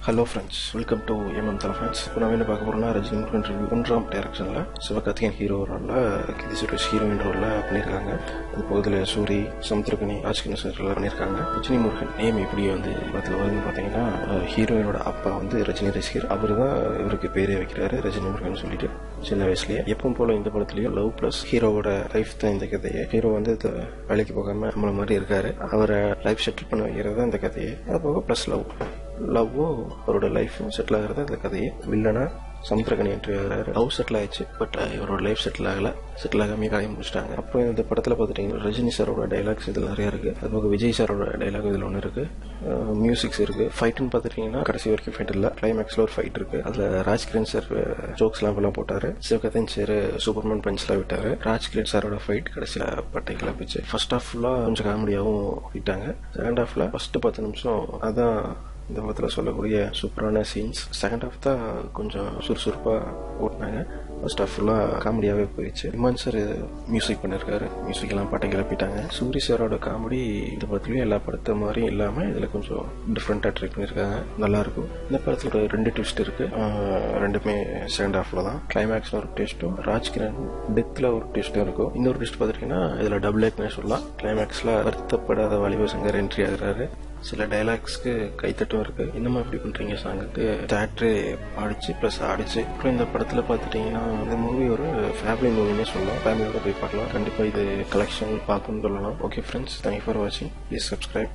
Hello friends, welcome to தலை friends. இப்போ நம்ம என்ன பார்க்க போகிறோம்னா, ரஜினி முருகன் ரிவ்யூ 1ஆம் டைரக்ஷனில் சிவகார்த்திகேயன் ஹீரோ ரோலில், கீர்த்தி சுரேஷ் ஹீரோயின் ரோலில் பண்ணியிருக்காங்க. அது பகுதியில் சூரி, சமுத்திரக்கனி, ராஜ்கிரண் சார் பண்ணியிருக்காங்க. ரஜினி முருகன் நேம் எப்படி படத்தில் வருதுன்னு பார்த்தீங்கன்னா, ஹீரோயினோட அப்பா ரஜினி ரசிகர். அவர் தான் இவருக்கு பேரே வைக்கிறாரு ரஜினி முருகன் சொல்லிட்டு. சின்ன வயசுலேயே எப்பவும் போல இந்த படத்துலயும் லவ் பிளஸ் ஹீரோவோட லைஃப் தான் இந்த கதையை. ஹீரோ வேலைக்கு போகாம நம்மள மாதிரி இருக்காரு. அவரை லைஃப் செட்டில் பண்ண வைக்கிறது தான் இந்த கதையை. அது போக பிளஸ் லவ்வும் அவரோட லைஃப்பும் செட்டில் ஆகிறது இந்த கதையை. வில்லனா சமுத்திரக்கனி என்ட்ரி ஆகிறாரு. லவ் செட்டில் ஆயிடுச்சு, பட் இவரோட லைஃப் செட்டில் ஆகாமே காயம் முடிச்சிட்டாங்க. அப்புறம் இந்த படத்தில் பார்த்துட்டீங்கன்னா ரஜினி சாரோட டைலாக்ஸ் இதில் நிறைய இருக்கு. அது போக விஜய் சாரோட டைலாக் இதில் ஒன்று இருக்கு. மியூசிக்ஸ் இருக்கு. ஃபைட்டுன்னு பார்த்துட்டீங்கன்னா கடைசி வரைக்கும் ஃபைட் இல்லை. கிளைமேக்ஸ்ல ஒரு ஃபைட் இருக்கு. அதில் ராஜ்கிரண் சார் ஜோக்ஸ்லாம் போட்டாரு. சிவகார்த்திகேயன் சார் சூப்பர்மேன் பஞ்ச்லாம் விட்டாரு. ராஜ்கிரண் சாரோட ஃபைட் கடைசியில் பட்டை கிளப்பிச்சு. ஃபர்ஸ்ட் ஹாஃப் ஃபுல்லாக கொஞ்சம் காமெடியாகவும் விட்டாங்க. செகண்ட் ஹாஃப்ல ஃபர்ஸ்ட் 10 நிமிஷம் அதான் இந்த படத்தில் சொல்லக்கூடிய சூப்பரான சீன்ஸ். செகண்ட் ஹாஃப் தான் கொஞ்சம் சுறுசுறுப்பாக ஓட்டினாங்க. ஃபர்ஸ்ட் ஹாஃப் ஃபுல்லாக காமெடியாகவே போயிடுச்சு. இமான் சார் மியூசிக் பண்ணியிருக்காரு. மியூசிக் எல்லாம் பாட்டை கிளப்பிட்டாங்க. சூரி சாரோட காமெடி இந்த படத்துலயும் எல்லா படத்தை மாதிரியும் இல்லாமல் இதில் கொஞ்சம் டிஃப்ரெண்ட்டாக ட்ரை பண்ணியிருக்காங்க. நல்லா இருக்கும். இந்த படத்தில் ஒரு 2 ட்விஸ்ட் இருக்கு. ரெண்டுமே செகண்ட் ஹாஃப்ல தான். கிளைமேக்ஸ்ல ஒரு ட்விஸ்ட்டும், ராஜ்கிரண் டெத்தில் ஒரு ட்விஸ்ட்டும் இருக்கும். இன்னொரு ட்விஸ்ட் பார்த்துட்டீங்கன்னா இதில் டபுள் ஏக்னே சொல்லலாம். கிளைமேக்ஸ்ல வருத்தப்படாத வாலிப சங்கர் என்ட்ரி ஆகுறாரு. சில டைலாக்ஸ்க்கு கைத்தட்டும் இருக்கு. இன்னமும் எப்படி பண்றீங்க சாங்குக்கு தேட்டரே பாடிச்சு பிளஸ் ஆடிச்சு. அப்புறம் இந்த படத்துல பாத்துட்டீங்கன்னா இந்த மூவி ஒரு ஃபேமிலி மூவினே சொல்லலாம். ஃபேமிலியோட போய் பார்க்கலாம். கண்டிப்பா இது கலெக்ஷன் பார்க்கணும்னு சொல்லலாம். ஓகே ஃப்ரெண்ட்ஸ், தேங்க்யூ ஃபார் வாட்சிங். Please subscribe.